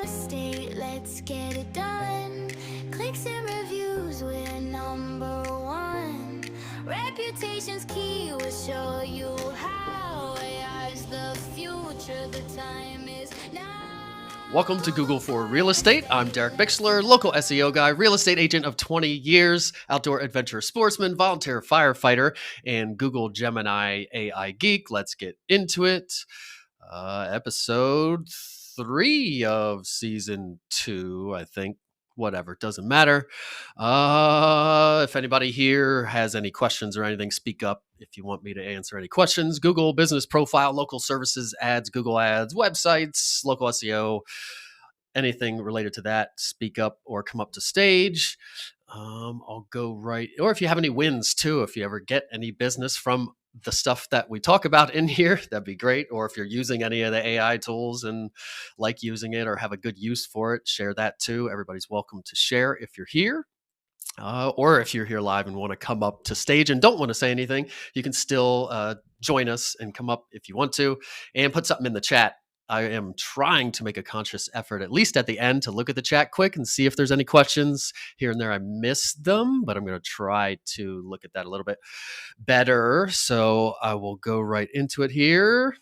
estate, let's get it done. Clicks and reviews, we're number one. Reputation's key, we'll show you how. AI's the future, the time is now. Welcome to Google for Real Estate. I'm Derek Bixler, local SEO guy, real estate agent of 20 years, outdoor adventure sportsman, volunteer firefighter, and Google Gemini AI geek. Let's get into it. Episode 3 of season 2, I think. Whatever, doesn't matter. If anybody here has any questions or anything, speak up if you want me to answer any questions. Google business profile, local services, ads, Google ads, websites, local SEO, anything related to that, speak up or come up to stage. I'll go right, or if you have any wins too, if you ever get any business from the stuff that we talk about in here, that'd be great. Or if you're using any of the AI tools and like using it or have a good use for it, share that too. Everybody's welcome to share if you're here. Or if you're here live and want to come up to stage and don't want to say anything, you can still join us and come up if you want to and put something in the chat. I am trying to make a conscious effort, at least at the end, to look at the chat quick and see if there's any questions here and there. I missed them, but I'm going to try to look at that a little bit better. So I will go right into it here.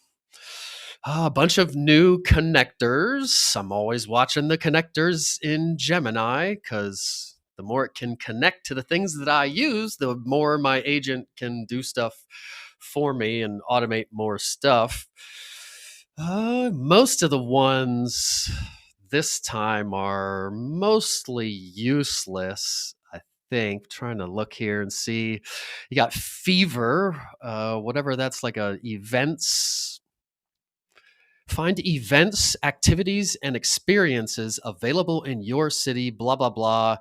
A bunch of new connectors. I'm always watching the connectors in Gemini because the more it can connect to the things that I use, the more my agent can do stuff for me and automate more stuff. Most of the ones this time are mostly useless, I think. Trying to look here and see. You got Fever, whatever that's like events. Find events, activities, and experiences available in your city, blah, blah, blah,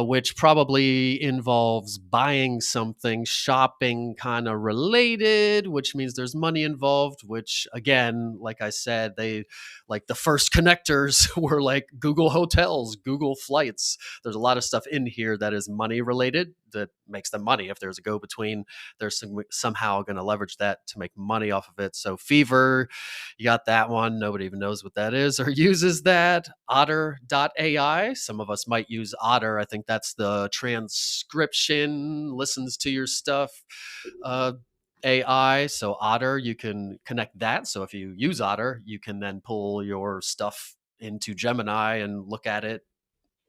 which probably involves buying something, shopping kind of related, which means there's money involved, which again, like I said, like the first connectors were like Google Hotels, Google Flights. There's a lot of stuff in here that is money related that makes them money. If there's a go-between, they're somehow going to leverage that to make money off of it. So Fever, you got that one. Nobody even knows what that is or uses that. Otter.ai. Some of us might use Otter. I think that's the transcription, listens to your stuff. AI. So Otter, you can connect that. So if you use Otter, you can then pull your stuff into Gemini and look at it,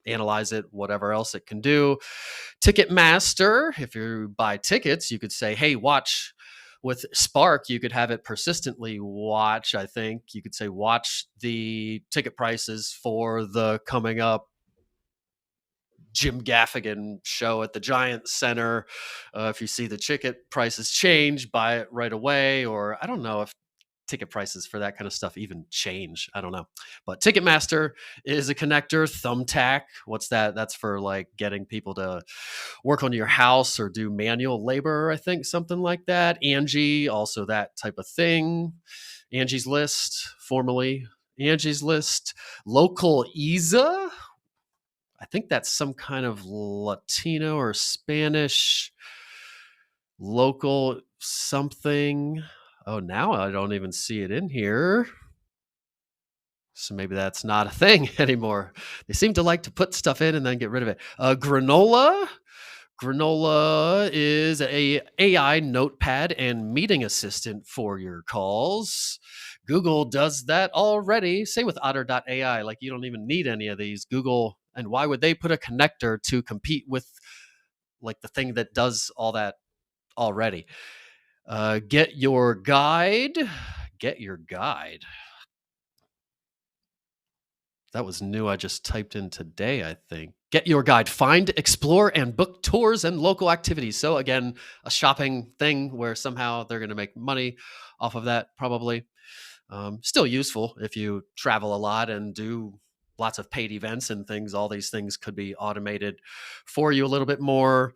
analyze it, whatever else it can do. Ticketmaster, if you buy tickets, you could say, hey, watch. With Spark, you could have it persistently watch. I think you could say, watch the ticket prices for the coming up Jim Gaffigan show at the Giant Center. If you see the ticket prices change, buy it right away. Or I don't know if ticket prices for that kind of stuff even change. I don't know. But Ticketmaster is a connector. Thumbtack, what's that? That's for like getting people to work on your house or do manual labor, I think, something like that. Angie, also that type of thing. Angie's List, formerly Angie's List. Local Isa, I think that's some kind of Latino or Spanish local something. Oh, now I don't even see it in here. So maybe that's not a thing anymore. They seem to like to put stuff in and then get rid of it. Granola. Granola is a AI notepad and meeting assistant for your calls. Google does that already. Same with Otter.ai. Like you don't even need any of these. Google, and why would they put a connector to compete with like the thing that does all that already? Get your guide. Get your guide. That was new. I just typed in today, I think. Get your guide. Find, explore, and book tours and local activities. So again, a shopping thing where somehow they're going to make money off of that, probably. Still useful if you travel a lot and do lots of paid events and things. All these things could be automated for you a little bit more.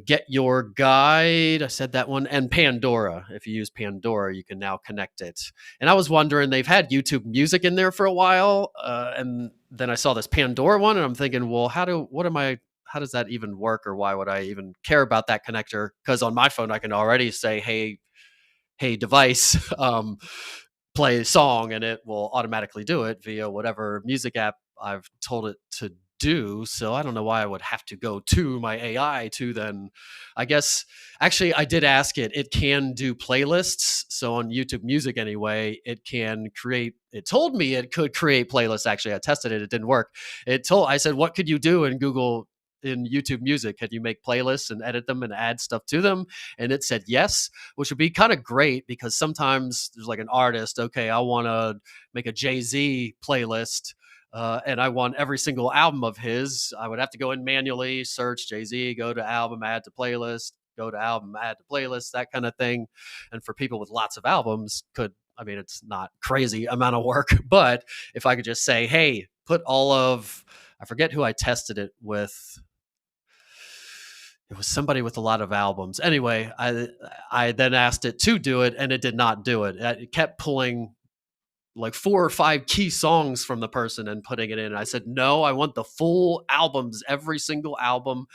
Get your guide. I said that one. And Pandora. If you use Pandora, you can now connect it. And I was wondering, they've had YouTube Music in there for a while. And then I saw this Pandora one and I'm thinking, well, how does that even work? Or why would I even care about that connector? Because on my phone, I can already say, hey device, play a song and it will automatically do it via whatever music app I've told it to do. So I don't know why I would have to go to my AI to then, I guess, actually, I did ask it. It can do playlists. So on YouTube Music anyway, it told me it could create playlists. Actually, I tested it. It didn't work. I said, what could you do in YouTube Music? Could you make playlists and edit them and add stuff to them? And it said yes, which would be kind of great because sometimes there's like an artist, okay, I want to make a Jay-Z playlist. And I want every single album of his. I would have to go in manually, search Jay-Z, go to album, add to playlist, go to album, add to playlist, that kind of thing. And for people with lots of albums, it's not crazy amount of work, but if I could just say, hey, I forget who I tested it with. It was somebody with a lot of albums. Anyway, I then asked it to do it, and it did not do it. It kept pulling like 4 or 5 key songs from the person and putting it in. And I said, no, I want the full albums, every single album,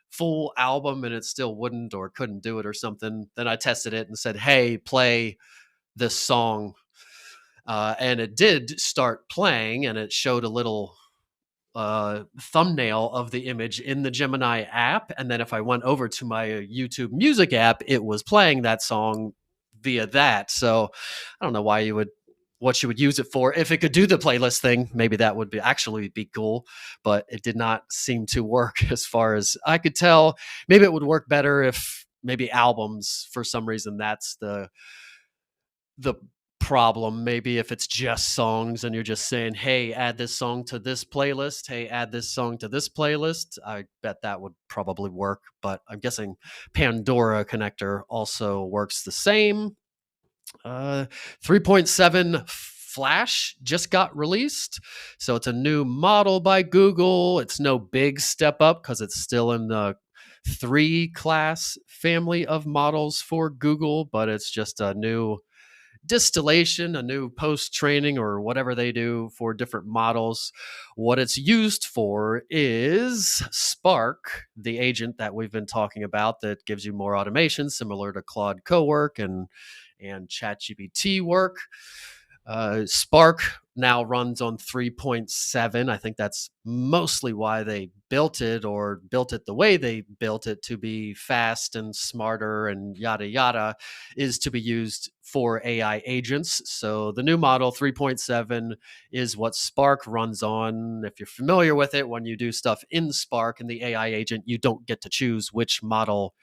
full album, and it still wouldn't or couldn't do it or something. Then I tested it and said, hey, play this song. And it did start playing, and it showed a little thumbnail of the image in the Gemini app. And then if I went over to my YouTube Music app, it was playing that song via that. So I don't know what you would use it for. If it could do the playlist thing, maybe that would actually be cool, but it did not seem to work as far as I could tell. Maybe it would work better if maybe albums, for some reason, that's the problem. Maybe if it's just songs and you're just saying, hey, add this song to this playlist, hey, add this song to this playlist, I bet that would probably work. But I'm guessing Pandora connector also works the same. 3.7 Flash just got released, so it's a new model by Google. It's no big step up because it's still in the 3 class family of models for Google, but it's just a new distillation, a new post training, or whatever they do for different models. What it's used for is Spark, the agent that we've been talking about that gives you more automation, similar to Claude Cowork and ChatGPT work. Spark now runs on 3.7. I think that's mostly why they built it the way they built it, to be fast and smarter and yada yada, is to be used for AI agents. So the new model 3.7 is what Spark runs on. If you're familiar with it, when you do stuff in Spark and the AI agent, you don't get to choose which model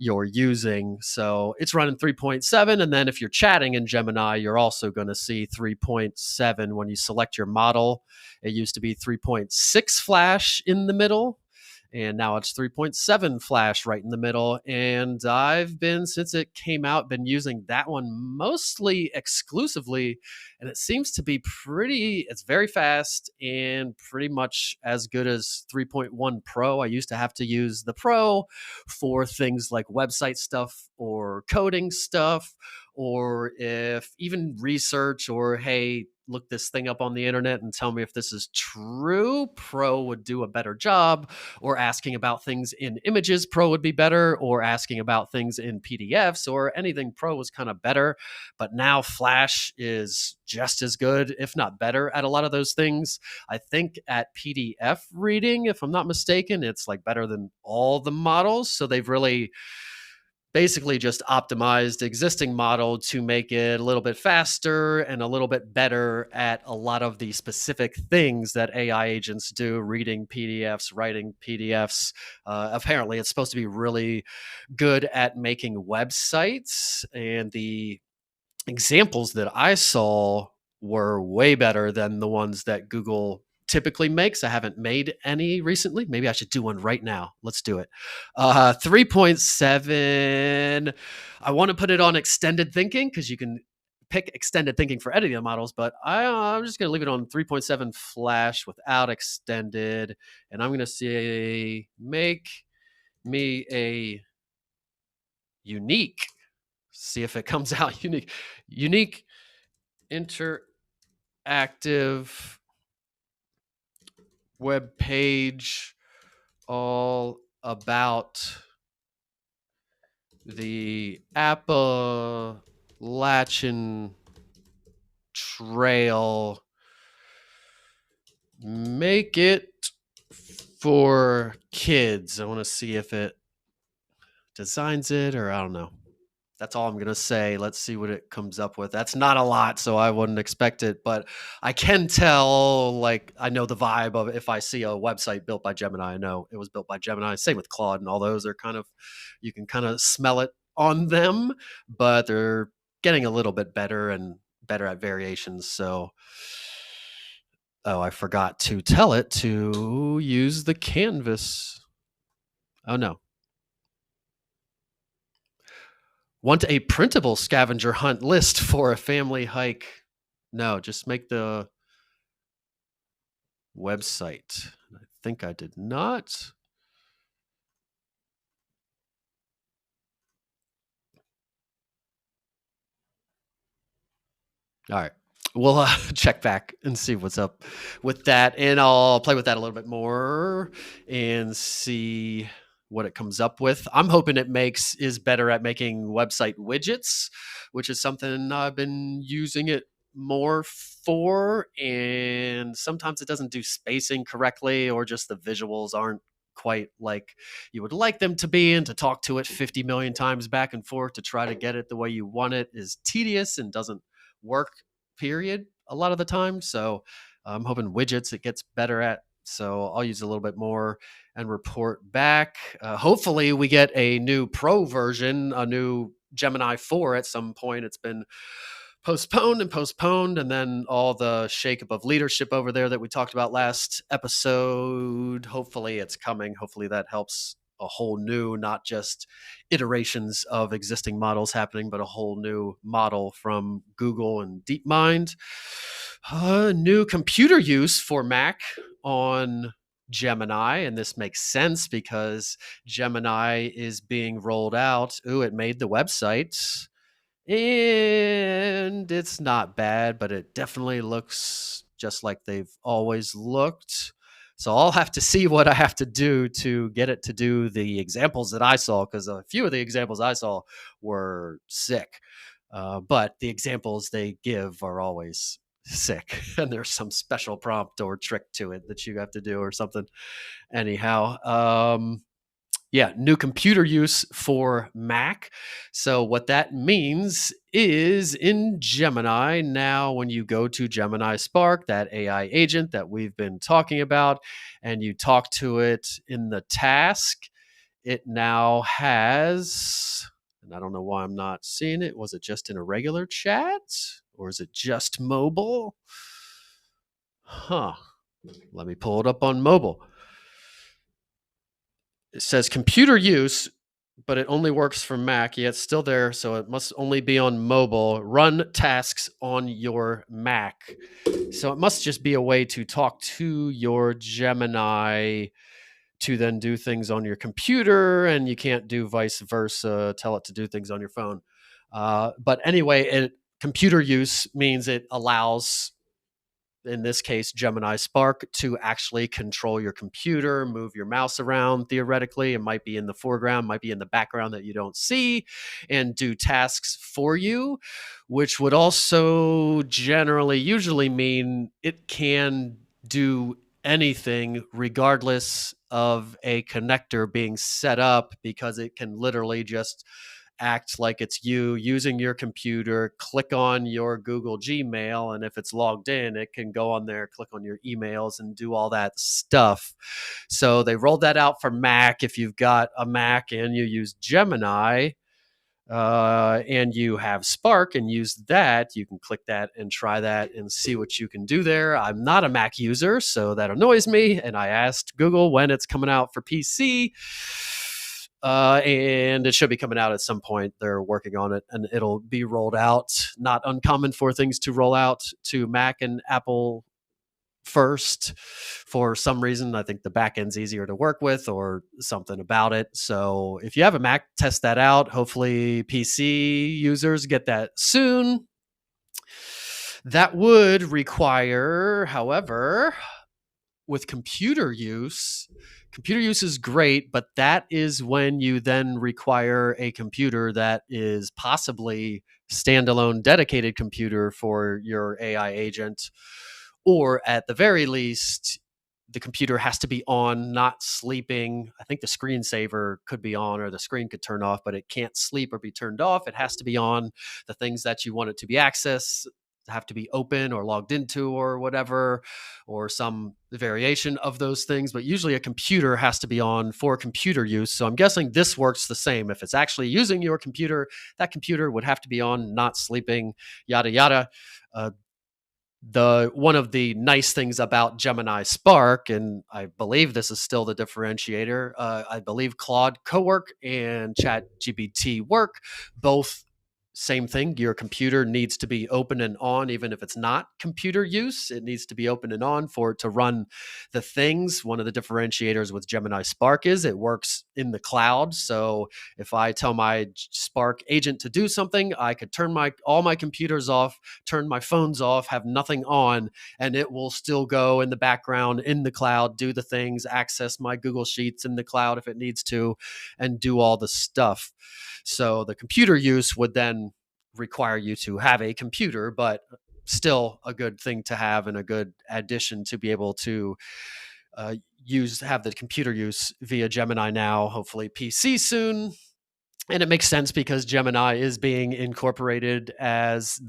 you're using. So it's running 3.7. And then if you're chatting in Gemini, you're also going to see 3.7 when you select your model. It used to be 3.6 Flash in the middle, and now it's 3.7 Flash right in the middle. And I've been, since it came out, been using that one mostly exclusively, and it seems to be it's very fast and pretty much as good as 3.1 Pro. I used to have to use the Pro for things like website stuff or coding stuff, or if even research, or hey, look this thing up on the internet and tell me if this is true. Pro would do a better job. Or asking about things in images, Pro would be better. Or asking about things in PDFs or anything, Pro was kind of better. But now Flash is just as good, if not better, at a lot of those things. I think at PDF reading, if I'm not mistaken, it's like better than all the models. So they've really basically just optimized existing model to make it a little bit faster and a little bit better at a lot of the specific things that AI agents do, reading PDFs, writing PDFs. Apparently, it's supposed to be really good at making websites, and the examples that I saw were way better than the ones that Google typically makes. I haven't made any recently. Maybe I should do one right now. Let's do it. 3.7. I want to put it on extended thinking because you can pick extended thinking for editing models, but I'm just going to leave it on 3.7 Flash without extended. And I'm going to say, make me a unique. See if it comes out unique interactive web page all about the Appalachian trail. Make it for kids. I want to see if it designs it, or I don't know. That's all I'm going to say. Let's see what it comes up with. That's not a lot, so I wouldn't expect it, but I can tell, like, I know the vibe of it. If I see a website built by Gemini, I know it was built by Gemini. Same with Claude and all those. They're kind of, you can kind of smell it on them, but they're getting a little bit better and better at variations. So, oh, I forgot to tell it to use the canvas. Oh, no. Want a printable scavenger hunt list for a family hike? No, just make the website. I think I did not. All right. We'll check back and see what's up with that. And I'll play with that a little bit more and see what it comes up with. I'm hoping it is better at making website widgets, which is something I've been using it more for. And sometimes it doesn't do spacing correctly, or just the visuals aren't quite like you would like them to be, and to talk to it 50 million times back and forth to try to get it the way you want it is tedious and doesn't work, period, a lot of the time. So I'm hoping widgets it gets better at. So I'll use a little bit more and report back. Hopefully we get a new pro version, a new Gemini 4 at some point. It's been postponed and postponed, and then all the shakeup of leadership over there that we talked about last episode. Hopefully it's coming. Hopefully that helps a whole new, not just iterations of existing models happening, but a whole new model from Google and DeepMind. New computer use for Mac on Gemini, and this makes sense because Gemini is being rolled out. Ooh, it made the website. And it's not bad, but it definitely looks just like they've always looked. So I'll have to see what I have to do to get it to do the examples that I saw, because a few of the examples I saw were sick. But the examples they give are always sick. And there's some special prompt or trick to it that you have to do or something. Anyhow, yeah, new computer use for Mac. So what that means is in Gemini, now when you go to Gemini Spark, that AI agent that we've been talking about, and you talk to it in the task, it now has, and I don't know why I'm not seeing it. Was it just in a regular chat, or is it just mobile? Huh. Let me pull it up on mobile. It says computer use, but it only works for Mac. Yeah, it's still there, so it must only be on mobile. Run tasks on your Mac. So it must just be a way to talk to your Gemini to then do things on your computer, and you can't do vice versa, tell it to do things on your phone. But anyway, computer use means it allows, in this case, Gemini Spark, to actually control your computer, move your mouse around. Theoretically, it might be in the foreground, might be in the background that you don't see, and do tasks for you, which would also usually mean it can do anything regardless of a connector being set up, because it can literally just act like it's you using your computer, click on your Google Gmail, and if it's logged in, it can go on there, click on your emails, and do all that stuff. So they rolled that out for Mac. If you've got a Mac and you use Gemini, and you have Spark and use that, you can click that and try that and see what you can do there. I'm not a Mac user, so that annoys me. And I asked Google when it's coming out for PC. And it should be coming out at some point. They're working on it, and it'll be rolled out. Not uncommon for things to roll out to Mac and Apple first. For some reason, I think the backend's easier to work with, or something about it. So if you have a Mac, test that out. Hopefully PC users get that soon. That would require, however, with computer use is great, but that is when you then require a computer that is possibly standalone dedicated computer for your AI agent, or at the very least, the computer has to be on, not sleeping. I think the screensaver could be on or the screen could turn off, but it can't sleep or be turned off. It has to be on. The things that you want it to be accessed have to be open or logged into or whatever, or some variation of those things. But usually a computer has to be on for computer use. So I'm guessing this works the same. If it's actually using your computer, that computer would have to be on, not sleeping, yada, yada. The one of the nice things about Gemini Spark, and I believe this is still the differentiator, I believe Claude Cowork and ChatGPT Work, both same thing. Your computer needs to be open and on, even if it's not computer use. It needs to be open and on for it to run the things. One of the differentiators with Gemini Spark is it works in the cloud. So if I tell my Spark agent to do something, I could turn all my computers off, turn my phones off, have nothing on, and it will still go in the background in the cloud, do the things, access my Google Sheets in the cloud if it needs to, and do all the stuff. So the computer use would then require you to have a computer, but still a good thing to have and a good addition to be able to have the computer use via Gemini now, hopefully PC soon. And it makes sense because Gemini is being incorporated as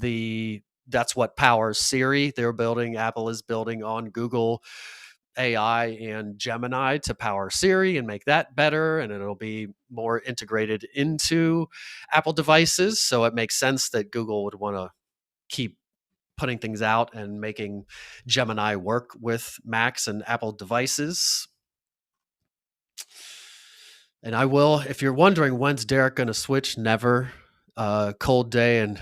that's what powers Siri. Apple is building on Google AI and Gemini to power Siri and make that better, and it'll be more integrated into Apple devices. So it makes sense that Google would want to keep putting things out and making Gemini work with Macs and Apple devices. And I will, if you're wondering when's Derek going to switch, never. Cold day and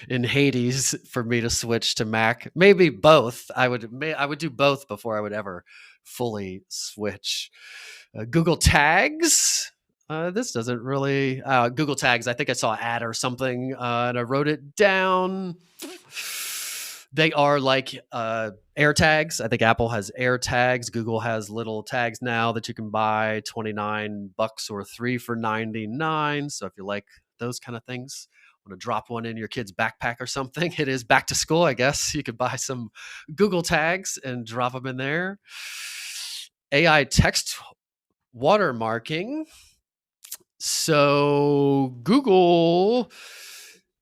in Hades for me to switch to Mac. Maybe both. I would do both before I would ever fully switch. Google Tags. This doesn't really Google Tags. I think I saw an ad or something, and I wrote it down. They are like air tags. I think Apple has air tags. Google has little tags now that you can buy, $29 or 3 for $99. So if you like those kind of things, want to drop one in your kid's backpack or something, it is back to school, I guess. You could buy some Google tags and drop them in there. AI text watermarking. So Google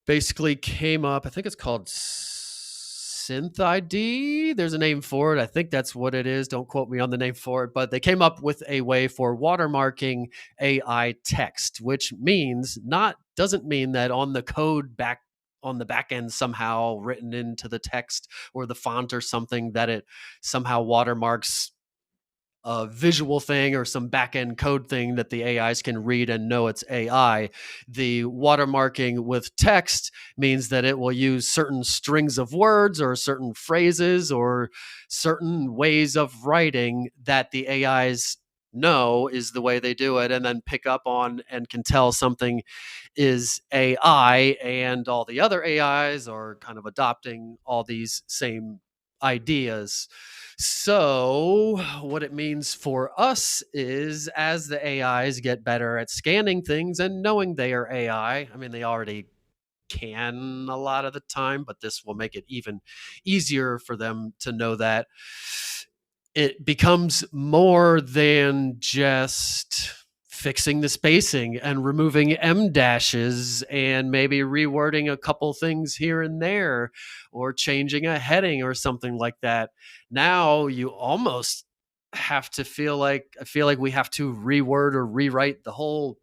basically came up, I think it's called Synth ID. There's a name for it. I think that's what it is. Don't quote me on the name for it, but they came up with a way for watermarking AI text, which doesn't mean that on the code on the back end somehow written into the text or the font or something that it somehow watermarks a visual thing or some back-end code thing that the AIs can read and know it's AI. The watermarking with text means that it will use certain strings of words or certain phrases or certain ways of writing that the AIs know is the way they do it, and then pick up on and can tell something is AI, and all the other AIs are kind of adopting all these same ideas. So, what it means for us is as the AIs get better at scanning things and knowing they are AI, I mean, they already can a lot of the time, but this will make it even easier for them to know that. It becomes more than just fixing the spacing and removing M dashes and maybe rewording a couple things here and there or changing a heading or something like that. Now you almost have to I feel like we have to reword or rewrite the whole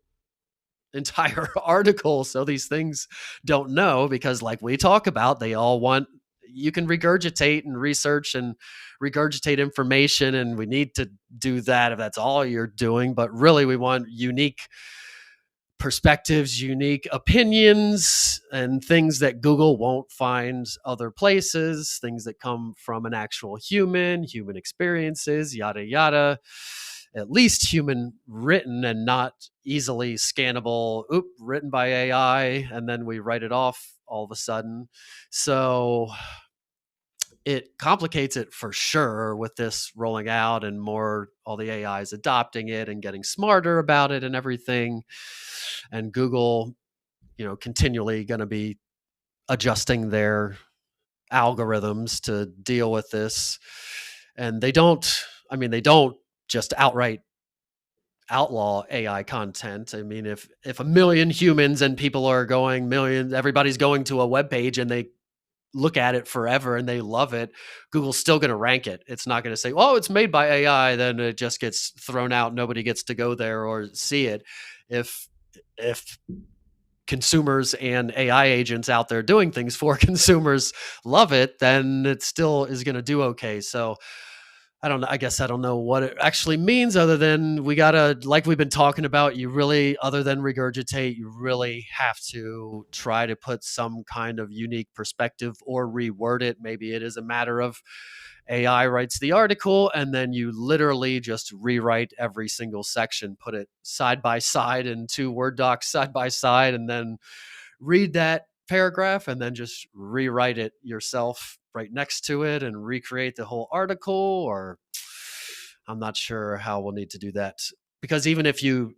entire article so these things don't know, because like we talk about, they all want, you can regurgitate and research and regurgitate information, and we need to do that if that's all you're doing, but really we want unique perspectives, unique opinions, and things that Google won't find other places, things that come from an actual human experiences, yada yada, at least human written and not easily scannable, written by AI, and then we write it off all of a sudden. So it complicates it for sure with this rolling out and more, all the AIs adopting it and getting smarter about it and everything. And Google continually going to be adjusting their algorithms to deal with this. And they don't just outright outlaw AI content. I mean, if a million humans and people are going millions, everybody's going to a web page and they look at it forever and they love it, Google's still going to rank it. It's not going to say, "Oh, it's made by AI," then it just gets thrown out. Nobody gets to go there or see it. If consumers and AI agents out there doing things for consumers love it, then it still is going to do okay. So I don't know. I guess I don't know what it actually means other than we gotta, like we've been talking about, you really, other than regurgitate, you really have to try to put some kind of unique perspective or reword it. Maybe it is a matter of AI writes the article and then you literally just rewrite every single section, put it side by side in two Word docs side by side, and then read that paragraph and then just rewrite it yourself right next to it and recreate the whole article. Or I'm not sure how we'll need to do that, because even if you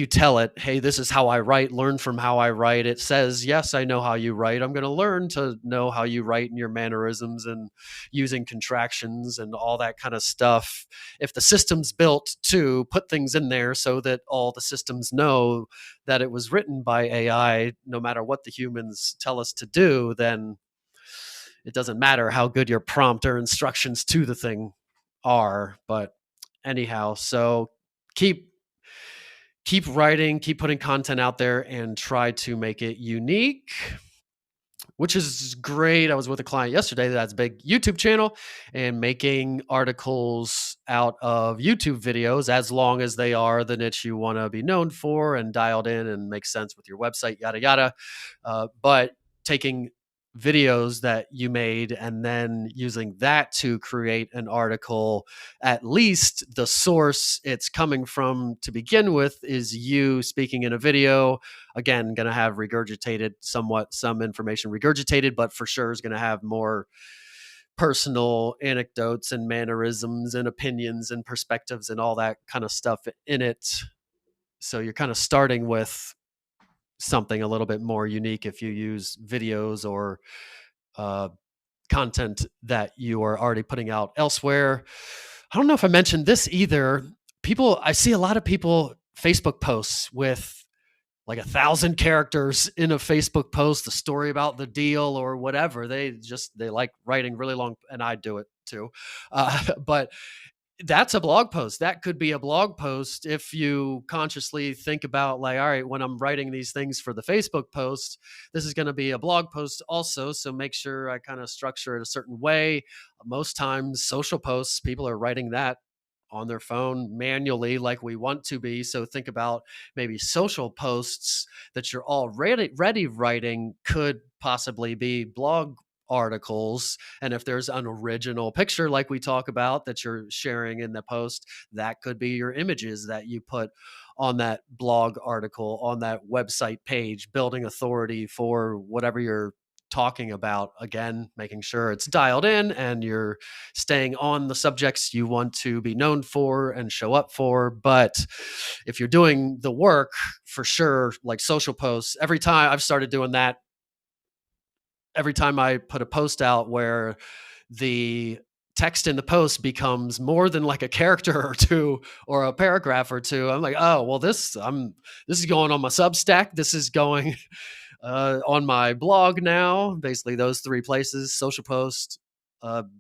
tell it, "Hey, this is how I write, learn from how I write," it says, "Yes, I know how you write. I'm going to learn to know how you write and your mannerisms and using contractions and all that kind of stuff." If the system's built to put things in there so that all the systems know that it was written by AI, no matter what the humans tell us to do, then it doesn't matter how good your prompt or instructions to the thing are. But anyhow, so keep keep writing, keep putting content out there, and try to make it unique, which is great. I was with a client yesterday that has a big YouTube channel and making articles out of YouTube videos as long as they are the niche you want to be known for and dialed in and make sense with your website, yada, yada. But taking videos that you made and then using that to create an article, at least the source it's coming from to begin with is you speaking in a video. Again, going to have regurgitated somewhat, some information regurgitated, but for sure is going to have more personal anecdotes and mannerisms and opinions and perspectives and all that kind of stuff in it. So you're kind of starting with something a little bit more unique if you use videos or uh, content that you are already putting out elsewhere. I don't know if I mentioned this either. I see a lot of people Facebook posts with like 1,000 characters in a Facebook post, a story about the deal or whatever. They like writing really long, and I do it too. But that's a blog post. That could be a blog post if you consciously think about, like, all right, when I'm writing these things for the Facebook post, this is going to be a blog post also. So make sure I kind of structure it a certain way. Most times, social posts, people are writing that on their phone manually like we want to be. So think about maybe social posts that you're already writing could possibly be blog articles. And if there's an original picture like we talk about that you're sharing in the post, that could be your images that you put on that blog article, on that website page, building authority for whatever you're talking about. Again, making sure it's dialed in and you're staying on the subjects you want to be known for and show up for. But if you're doing the work, for sure, like social posts, every time I've started doing that, every time I put a post out where the text in the post becomes more than like a character or two or a paragraph or two, I'm like, oh, well, this is going on my Substack. This is going on my blog now. Basically, those three places: social post,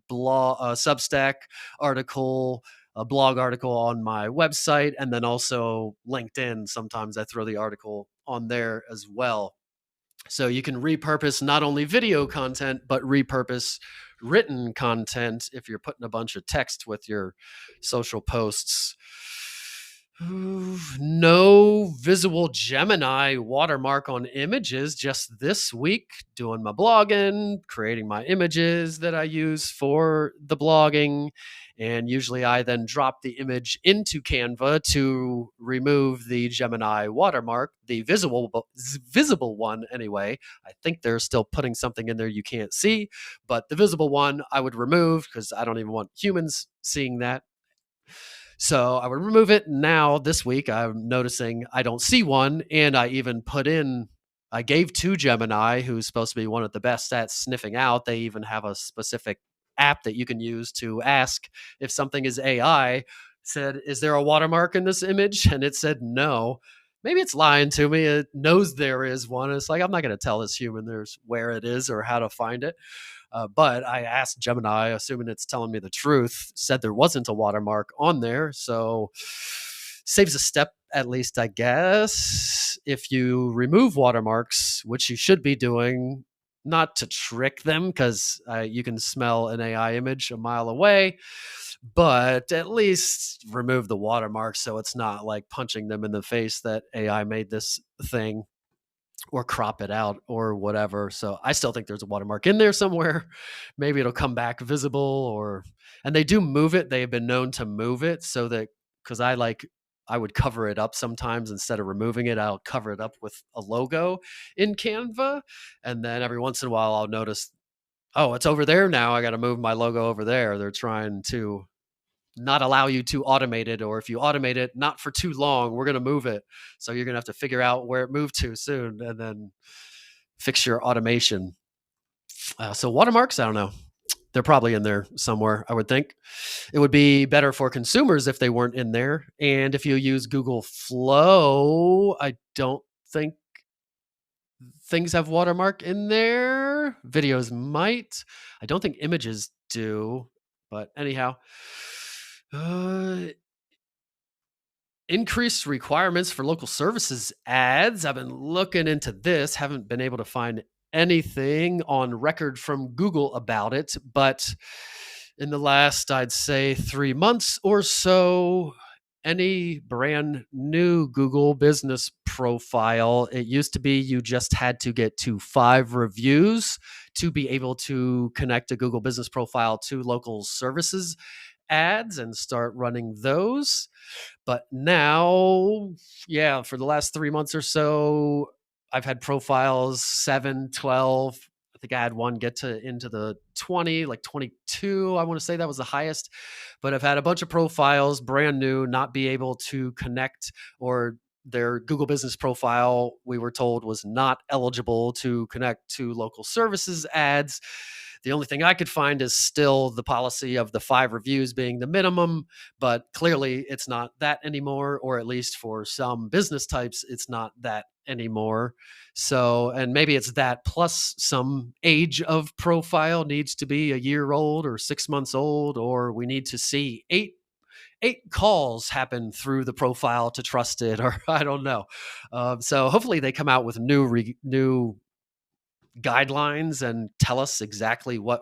blog, Substack article, a blog article on my website, and then also LinkedIn. Sometimes I throw the article on there as well. So you can repurpose not only video content, but repurpose written content if you're putting a bunch of text with your social posts. No visible Gemini watermark on images just this week. Doing my blogging, creating my images that I use for the blogging. And usually I then drop the image into Canva to remove the Gemini watermark, the visible one anyway. I think they're still putting something in there you can't see, but the visible one I would remove because I don't even want humans seeing that. So I would remove it. Now this week I'm noticing I don't see one, and I even put in I gave to Gemini, who's supposed to be one of the best at sniffing out. They even have a specific app that you can use to ask if something is AI. Said, is there a watermark in this image? And it said no. Maybe it's lying to me. It knows there is one. It's like, I'm not going to tell this human there's where it is or how to find it. But I asked Gemini, assuming it's telling me the truth, said there wasn't a watermark on there. So saves a step, at least, I guess. If you remove watermarks, which you should be doing, not to trick them, because you can smell an AI image a mile away, but at least remove the watermark so it's not like punching them in the face that AI made this thing, or crop it out or whatever. So I still think there's a watermark in there somewhere. Maybe it'll come back visible, or and they do move it. They have been known to move it so that, because I would cover it up sometimes instead of removing it. I'll cover it up with a logo in Canva, and then every once in a while I'll notice, oh, it's over there now. I got to move my logo over there. They're trying to not allow you to automate it, or if you automate it, not for too long, we're going to move it. So you're going to have to figure out where it moved to soon and then fix your automation. So watermarks, I don't know. They're probably in there somewhere, I would think. It would be better for consumers if they weren't in there. And if you use Google Flow, I don't think things have watermark in there. Videos might. I don't think images do. But anyhow, increased requirements for local services ads. I've been looking into this, haven't been able to find anything on record from Google about it, but in the last, I'd say 3 months or so, any brand new Google business profile, it used to be you just had to get to 5 reviews to be able to connect a Google business profile to local services ads and start running those. But now, yeah, for the last 3 months or so, I've had profiles 7, 12. I think I had one get to into the 20, like 22. I want to say that was the highest. But I've had a bunch of profiles, brand new, not be able to connect, or their Google business profile, we were told, was not eligible to connect to local services ads. The only thing I could find is still the policy of the 5 reviews being the minimum, but clearly it's not that anymore, or at least for some business types, it's not that anymore. So, and maybe it's that plus some age of profile needs to be a year old or 6 months old, or we need to see eight calls happen through the profile to trust it, or I don't know. So hopefully they come out with new guidelines and tell us exactly what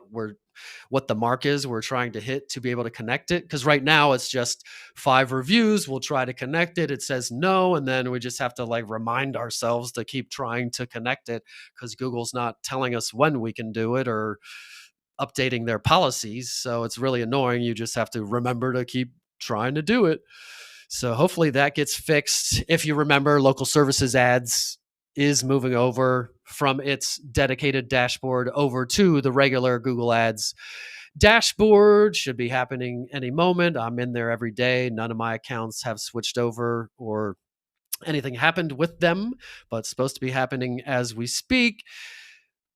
the mark is we're trying to hit to be able to connect it. Because right now it's just 5 reviews. We'll try to connect it. It says no, and then we just have to like remind ourselves to keep trying to connect it, because Google's not telling us when we can do it or updating their policies. So it's really annoying. You just have to remember to keep trying to do it. So hopefully that gets fixed. If you remember, local services ads is moving over from its dedicated dashboard over to the regular Google Ads dashboard. Should be happening any moment. I'm in there every day. None of my accounts have switched over or anything happened with them, but it's supposed to be happening as we speak.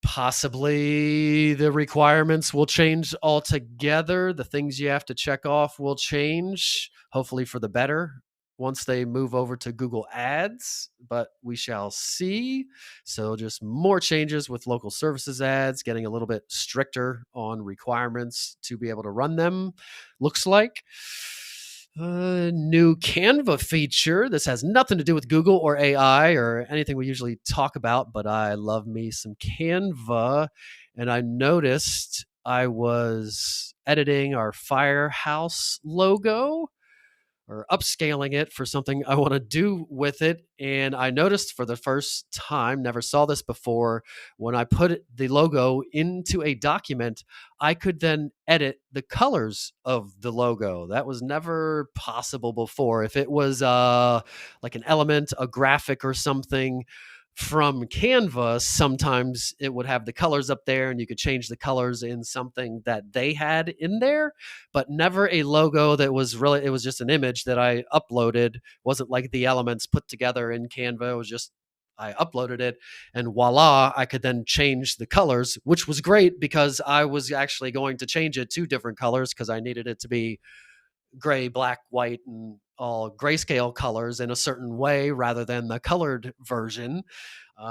Possibly the requirements will change altogether. The things you have to check off will change, hopefully for the better, once they move over to Google Ads, but we shall see. So just more changes with local services ads, getting a little bit stricter on requirements to be able to run them, looks like. New Canva feature. This has nothing to do with Google or AI or anything we usually talk about, but I love me some Canva. And I noticed I was editing our Firehouse logo, or upscaling it for something I want to do with it. And I noticed for the first time, never saw this before, when I put the logo into a document, I could then edit the colors of the logo. That was never possible before. If it was like an element, a graphic or something from Canva, sometimes it would have the colors up there and you could change the colors in something that they had in there, but never a logo that was really, it was just an image that I uploaded. Wasn't like the elements put together in Canva. It was just I uploaded it, and voila, I could then change the colors, which was great because I was actually going to change it to different colors because I needed it to be gray, black, white, and all grayscale colors in a certain way rather than the colored version.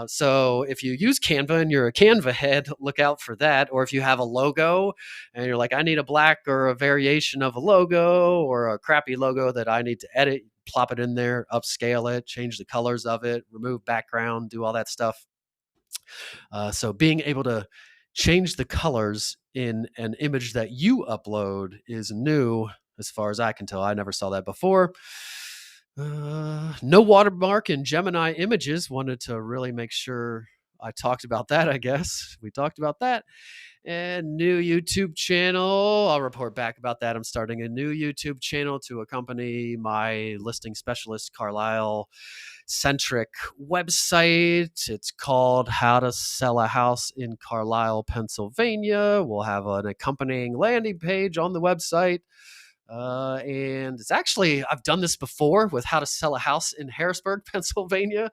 So if you use Canva and you're a Canva head, look out for that. Or if you have a logo and you're like, I need a black or a variation of a logo or a crappy logo that I need to edit, plop it in there, upscale it, change the colors of it, remove background, do all that stuff. So being able to change the colors in an image that you upload is new as far as I can tell. I never saw that before. No watermark in Gemini images. Wanted to really make sure I talked about that, I guess. We talked about that. And new YouTube channel. I'll report back about that. I'm starting a new YouTube channel to accompany my listing specialist, Carlisle centric website. It's called How to Sell a House in Carlisle, Pennsylvania. We'll have an accompanying landing page on the website. And it's actually, I've done this before with How to Sell a House in Harrisburg, Pennsylvania.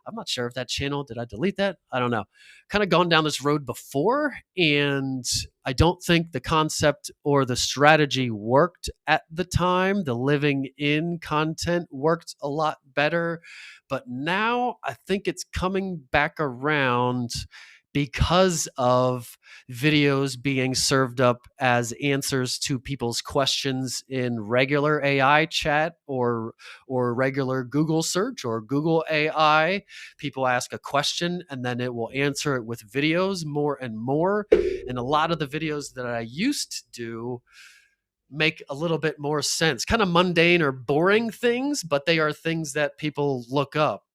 I'm not sure if that channel, did I delete that? I don't know. Kind of gone down this road before, and I don't think the concept or the strategy worked at the time. The living in content worked a lot better, but now I think it's coming back around because of videos being served up as answers to people's questions in regular AI chat or regular Google search or Google AI. People ask a question and then it will answer it with videos more and more. And a lot of the videos that I used to do make a little bit more sense, kind of mundane or boring things, but they are things that people look up.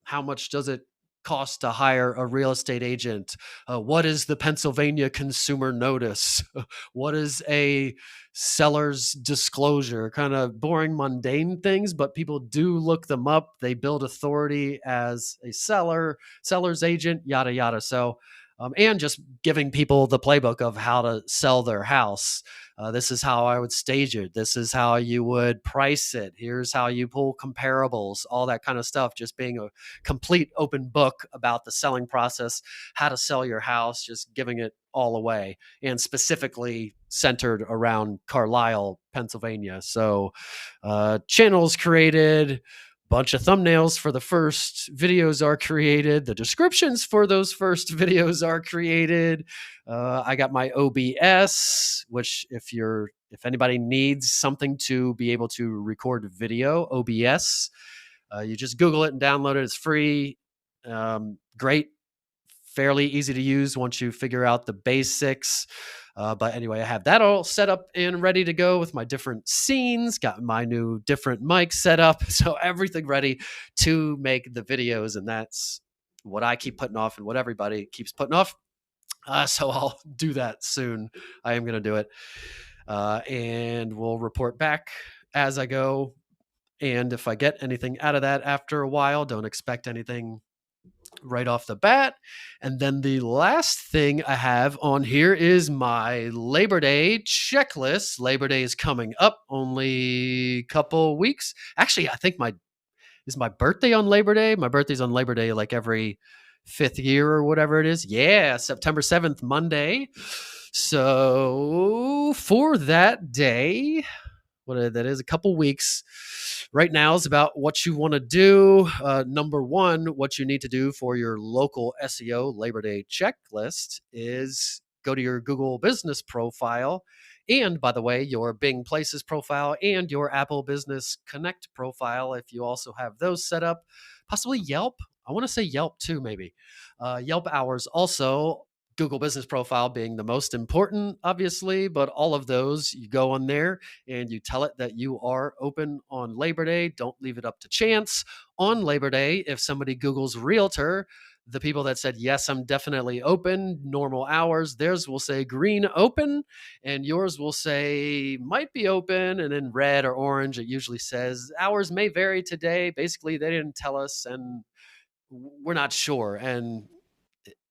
How much does it cost to hire a real estate agent? What is the Pennsylvania Consumer Notice? What is a seller's disclosure? Kind of boring, mundane things, but people do look them up. They build authority as a seller's agent, yada, yada. So, and just giving people the playbook of how to sell their house. This is how I would stage it. This is how you would price it. Here's how you pull comparables, all that kind of stuff. Just being a complete open book about the selling process, how to sell your house, just giving it all away, and specifically centered around Carlisle, Pennsylvania. So, channels created, bunch of thumbnails for the first videos are created. The descriptions for those first videos are created. I got my OBS, which if anybody needs something to be able to record video, OBS, you just Google it and download it. It's free. Great, fairly easy to use once you figure out the basics. But anyway, I have that all set up and ready to go with my different scenes, got my new different mic set up. So everything ready to make the videos. And that's what I keep putting off and what everybody keeps putting off. So I'll do that soon. I am going to do it. And we'll report back as I go. And if I get anything out of that after a while, don't expect anything right off the bat. And then the last thing I have on here is my Labor Day checklist. Labor Day is coming up, only a couple weeks. Actually, I think is my birthday on Labor Day. My birthday's on Labor Day like every fifth year or whatever it is. Yeah, September 7th, Monday. So for that day, that is a couple weeks. Right now is about what you want to do. Number one, what you need to do for your local SEO Labor Day checklist is go to your Google Business profile. And by the way, your Bing Places profile and your Apple Business Connect profile, if you also have those set up, possibly Yelp. I want to say Yelp too, maybe. Yelp hours also. Google Business Profile being the most important, obviously, but all of those, you go on there and you tell it that you are open on Labor Day. Don't leave it up to chance. On Labor Day, if somebody Googles realtor, the people that said, yes, I'm definitely open, normal hours, theirs will say green open, and yours will say might be open, and in red or orange, it usually says hours may vary today. Basically, they didn't tell us, and we're not sure. And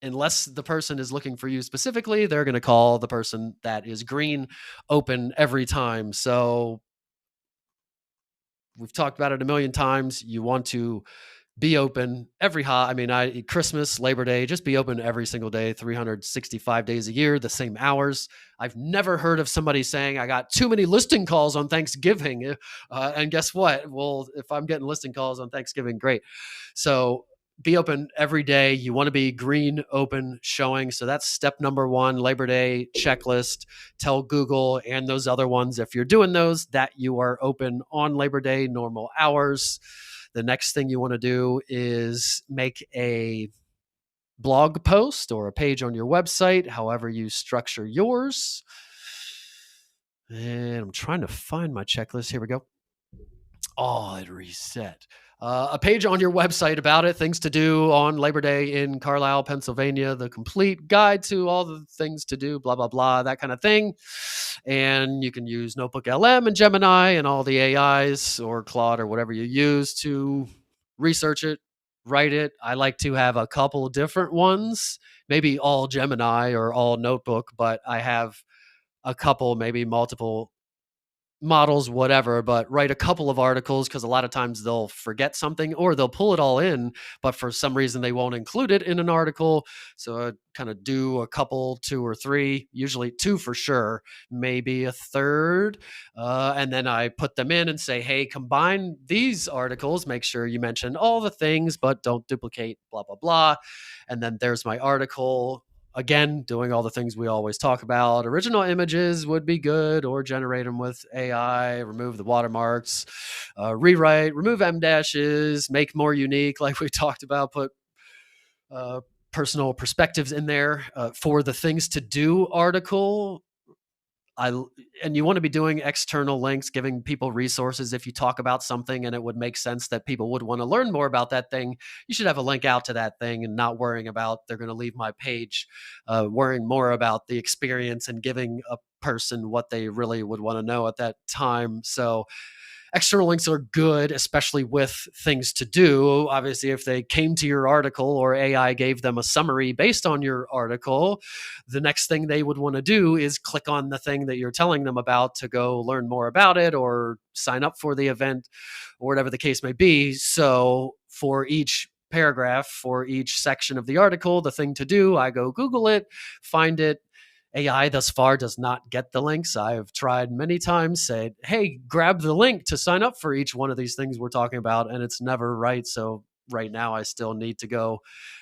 unless the person is looking for you specifically, they're going to call the person that is green open every time. So we've talked about it a million times. You want to be open Christmas, Labor Day, just be open every single day, 365 days a year, the same hours. I've never heard of somebody saying I got too many listing calls on Thanksgiving. And guess what? Well, if I'm getting listing calls on Thanksgiving, great. So be open every day. You want to be green, open, showing. So that's step number one, Labor Day checklist. Tell Google and those other ones, if you're doing those, that you are open on Labor Day, normal hours. The next thing you want to do is make a blog post or a page on your website, however you structure yours. And I'm trying to find my checklist. Here we go. Oh, it reset. A page on your website about it, things to do on Labor Day in Carlisle, Pennsylvania, the complete guide to all the things to do, blah, blah, blah, that kind of thing. And you can use Notebook LM and Gemini and all the AIs or Claude or whatever you use to research it, write it. I like to have a couple different ones, maybe all Gemini or all Notebook, but I have a couple, maybe multiple models, whatever, but write a couple of articles because a lot of times they'll forget something or they'll pull it all in, but for some reason they won't include it in an article. So I kind of do a couple, two or three, usually two for sure, maybe a third. And then I put them in and say, hey, combine these articles, make sure you mention all the things, but don't duplicate, blah, blah, blah. And then there's my article. Again, doing all the things we always talk about. Original images would be good, or generate them with AI, remove the watermarks, rewrite, remove M dashes, make more unique, like we talked about, put personal perspectives in there. For the things to do article, and you want to be doing external links, giving people resources. If you talk about something and it would make sense that people would want to learn more about that thing, you should have a link out to that thing and not worrying about they're going to leave my page, worrying more about the experience and giving a person what they really would want to know at that time. So external links are good, especially with things to do. Obviously, if they came to your article or AI gave them a summary based on your article, the next thing they would want to do is click on the thing that you're telling them about to go learn more about it or sign up for the event or whatever the case may be. So for each paragraph, for each section of the article, the thing to do, I go Google it, find it. AI thus far does not get the links. I've tried many times, said, hey, grab the link to sign up for each one of these things we're talking about, and it's never right. So right now I still need to go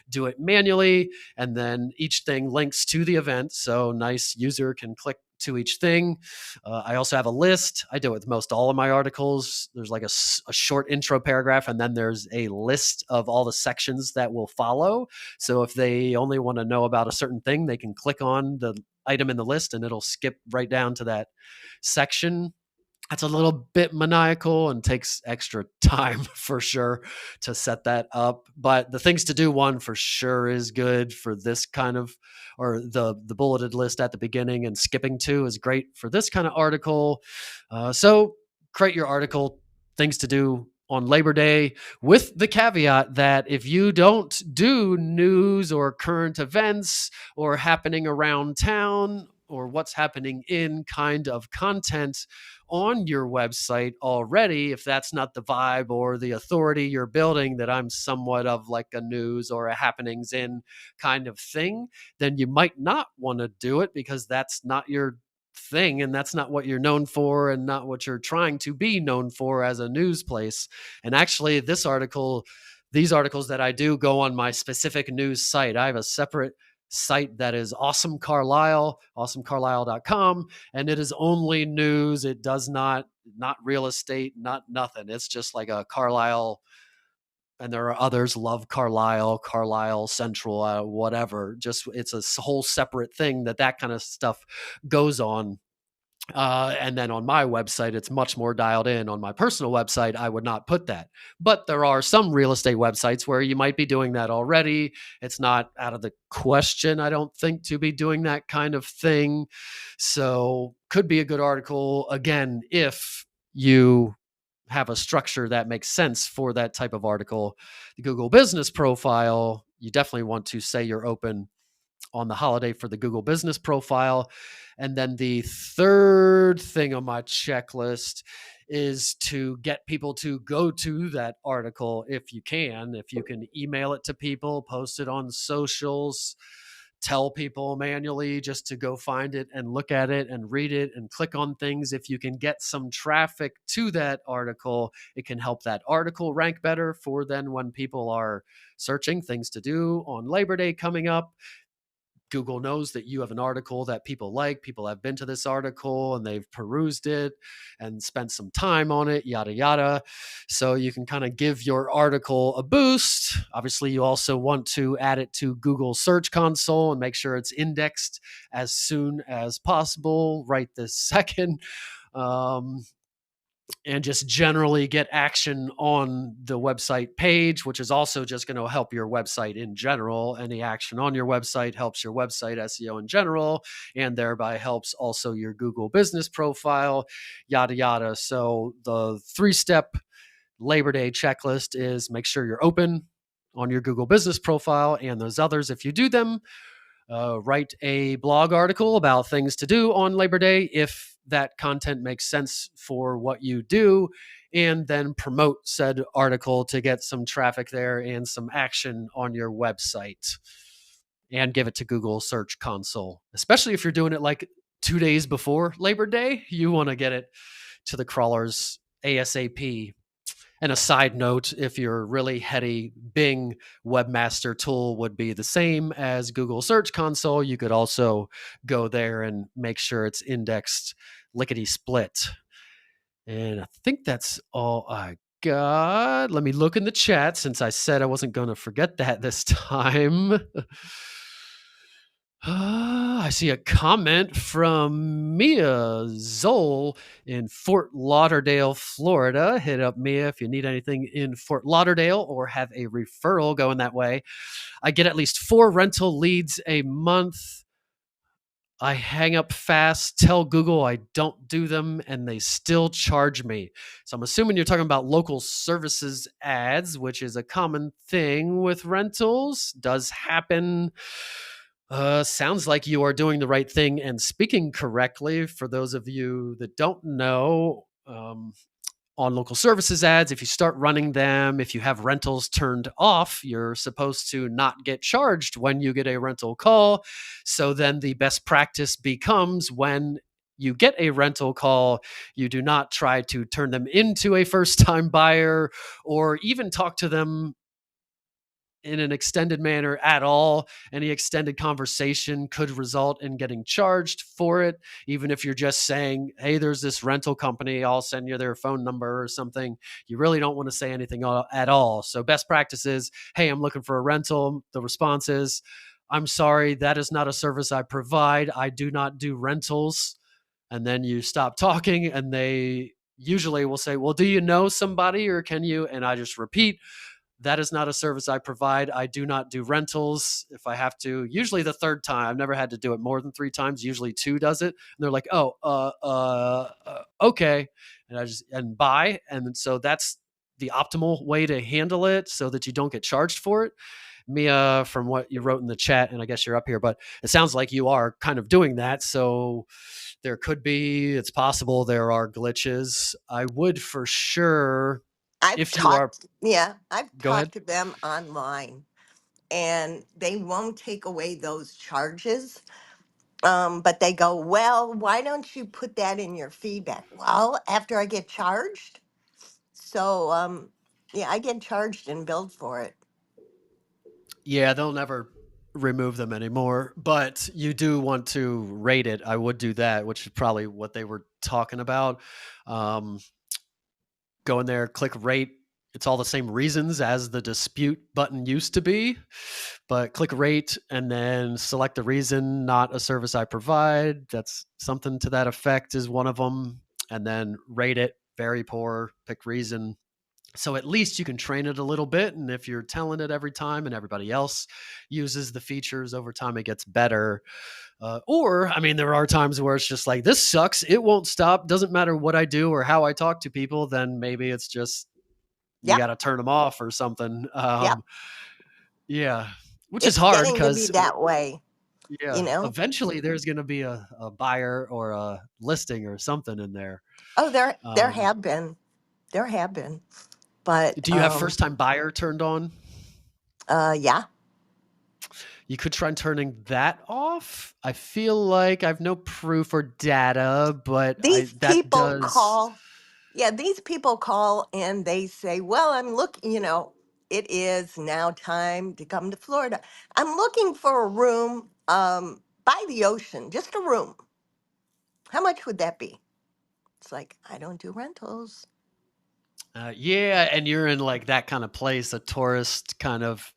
do it manually. And then each thing links to the event. So nice user can click to each thing. I also have a list. I do it with most all of my articles. There's like a short intro paragraph, and then there's a list of all the sections that will follow. So if they only want to know about a certain thing, they can click on the item in the list and it'll skip right down to that section. That's a little bit maniacal and takes extra time for sure to set that up. But the things to do one for sure is good for this kind of, or the bulleted list at the beginning, and skipping two is great for this kind of article. So create your article, things to do on Labor Day, with the caveat that if you don't do news or current events or happening around town or what's happening in kind of content on your website already, if that's not the vibe or the authority you're building, that I'm somewhat of like a news or a happenings in kind of thing, then you might not want to do it because that's not your thing and that's not what you're known for and not what you're trying to be known for as a news place. And actually these articles that I do go on my specific news site. I have a separate site that is Awesome Carlisle, awesomecarlisle.com, and it is only news. It does not real estate, not nothing. It's just like a Carlisle, and there are others, Love Carlisle, Carlisle Central, whatever. Just it's a whole separate thing that kind of stuff goes on. And then on my website, it's much more dialed in. On my personal website, I would not put that. But there are some real estate websites where you might be doing that already. It's not out of the question, I don't think, to be doing that kind of thing. So could be a good article, again, if you have a structure that makes sense for that type of article. The Google business profile, you definitely want to say you're open on the holiday for the Google business profile. And then the third thing on my checklist is to get people to go to that article if you can. If you can email it to people, post it on socials, tell people manually just to go find it and look at it and read it and click on things. If you can get some traffic to that article, it can help that article rank better for then when people are searching things to do on Labor Day coming up. Google knows that you have an article that people like. People have been to this article and they've perused it and spent some time on it, yada, yada. So you can kind of give your article a boost. Obviously, you also want to add it to Google Search Console and make sure it's indexed as soon as possible, right this second. And just generally get action on the website page, which is also just going to help your website in general. Any action on your website helps your website SEO in general, and thereby helps also your Google business profile, yada, yada. So the 3-step Labor Day checklist is make sure you're open on your Google business profile and those others. If you do them, write a blog article about things to do on Labor Day if that content makes sense for what you do, and then promote said article to get some traffic there and some action on your website, and give it to Google Search Console. Especially if you're doing it like 2 days before Labor Day, you want to get it to the crawlers ASAP. And a side note, if you're really heady, Bing Webmaster Tool would be the same as Google Search Console. You could also go there and make sure it's indexed lickety split. And I think that's all I got. Let me look in the chat since I said I wasn't going to forget that this time. I see a comment from Mia Zoll in Fort Lauderdale, Florida. Hit up Mia if you need anything in Fort Lauderdale or have a referral going that way. I get at least 4 rental leads a month. I hang up fast, tell Google I don't do them, and they still charge me. So I'm assuming you're talking about local services ads, which is a common thing with rentals. Does happen. Sounds like you are doing the right thing and speaking correctly. For those of you that don't know, on local services ads, if you start running them, if you have rentals turned off, you're supposed to not get charged when you get a rental call. So then the best practice becomes when you get a rental call, you do not try to turn them into a first time buyer or even talk to them in an extended manner at all. Any extended conversation could result in getting charged for it. Even if you're just saying, hey, there's this rental company, I'll send you their phone number or something. You really don't want to say anything at all. So best practice is, hey, I'm looking for a rental. The response is, I'm sorry, that is not a service I provide. I do not do rentals. And then you stop talking and they usually will say, well, do you know somebody or can you? And I just repeat, that is not a service I provide. I do not do rentals. If I have to, usually the third time, I've never had to do it more than 3 times. Usually 2 does it. And they're like, oh, okay. And I just, and buy. And so that's the optimal way to handle it so that you don't get charged for it. Mia, from what you wrote in the chat, and I guess you're up here, but it sounds like you are kind of doing that. So there could be, it's possible there are glitches. I would for sure, if you are, I've go ahead. talked to them online and they won't take away those charges. But they go, well, why don't you put that in your feedback? Well, after I get charged. So, I get charged and billed for it. Yeah, they'll never remove them anymore, but you do want to rate it. I would do that, which is probably what they were talking about. Go in there, click rate. It's all the same reasons as the dispute button used to be, but click rate and then select the reason, not a service I provide. That's something to that effect is one of them. And then rate it, very poor, pick reason. So at least you can train it a little bit. And if you're telling it every time and everybody else uses the features over time, it gets better. Or, I mean, there are times where it's just like, this sucks. It won't stop. Doesn't matter what I do or how I talk to people. Then maybe it's just, you Yep. got to turn them off or something. Yep. Yeah, which is It's hard getting to be because, that way. you Yeah. know? Eventually, there's going to be a buyer or a listing or something in there. Oh, there Um, have been. There have been. But do you have first time buyer turned on? yeah. You could try turning that off. I feel like I've no proof or data, but These that people does. call, yeah, these people call and they say, well, I'm looking, it is now time to come to Florida. I'm looking for a room by the ocean, just a room. How much would that be? It's like, I don't do rentals. Yeah, and you're in like that kind of place, a tourist kind of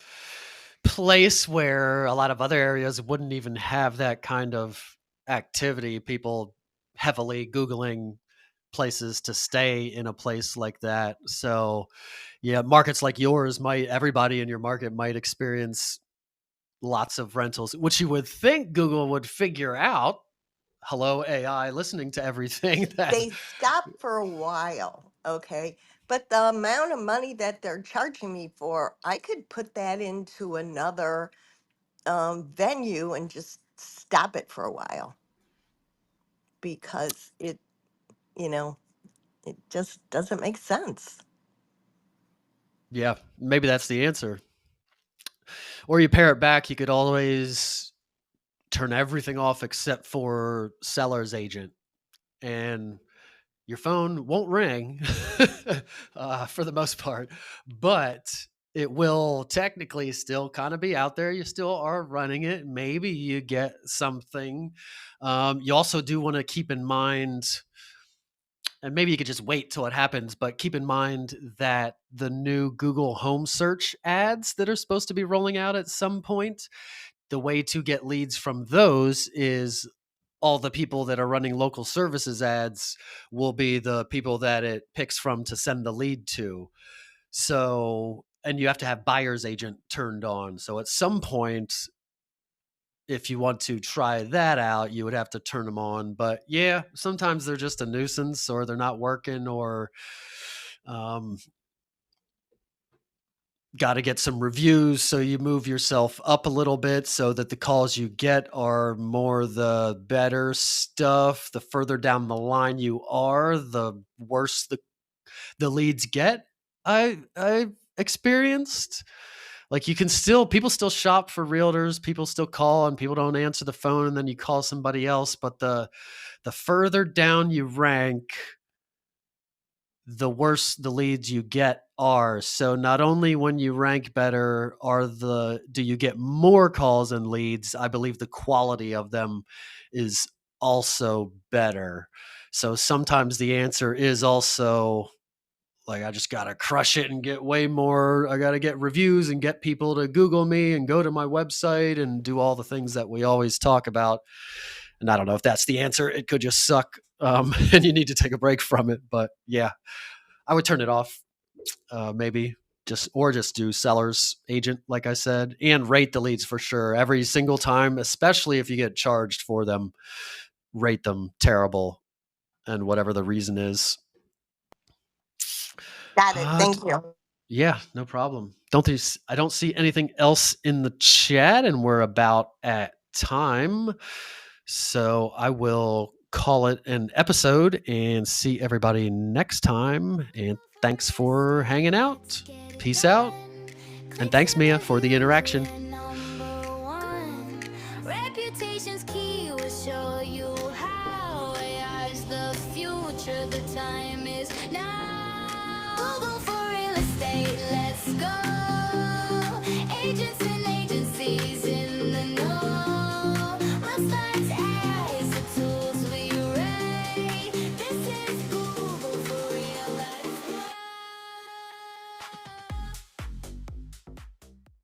place where a lot of other areas wouldn't even have that kind of activity. People heavily Googling places to stay in a place like that. So, yeah, markets like yours might, everybody in your market might experience lots of rentals, which you would think Google would figure out. Hello, AI, listening to everything that. They stop for a while, okay? But the amount of money that they're charging me for, I could put that into another venue and just stop it for a while because you know, it just doesn't make sense. Yeah, maybe that's the answer. Or you pare it back, you could always turn everything off except for seller's agent, and your phone won't ring for the most part, but it will technically still kind of be out there. You still are running it. Maybe you get something. You also do want to keep in mind, and maybe you could just wait till it happens, but keep in mind that the new Google Home search ads that are supposed to be rolling out at some point, the way to get leads from those is all the people that are running local services ads will be the people that it picks from to send the lead to. So, and you have to have buyer's agent turned on. So at some point, if you want to try that out, you would have to turn them on. But yeah, sometimes they're just a nuisance or they're not working or um, got to get some reviews. So you move yourself up a little bit so that the calls you get are more the better stuff. The further down the line you are, the worse the leads get. I've experienced. Like you can still, people still shop for realtors, people still call and people don't answer the phone and then you call somebody else. But the further down you rank, the worse the leads you get are. So not only when you rank better do you get more calls and leads, I believe the quality of them is also better. So sometimes the answer is also like, I just got to crush it and get way more. I got to get reviews and get people to Google me and go to my website and do all the things that we always talk about. And I don't know if that's the answer. It could just suck. And you need to take a break from it. But yeah, I would turn it off. Maybe just do seller's agent, like I said, and rate the leads for sure every single time, especially if you get charged for them. Rate them terrible, and whatever the reason is. Got it. Uh, Thank you. Yeah, no problem. I don't see anything else in the chat, and we're about at time. So I will call it an episode and see everybody next time. And thanks for hanging out. Peace out. And thanks, Mia, for the interaction. Reputation's key will show you how. AI's the future, the time is now. Google for real estate, let's go.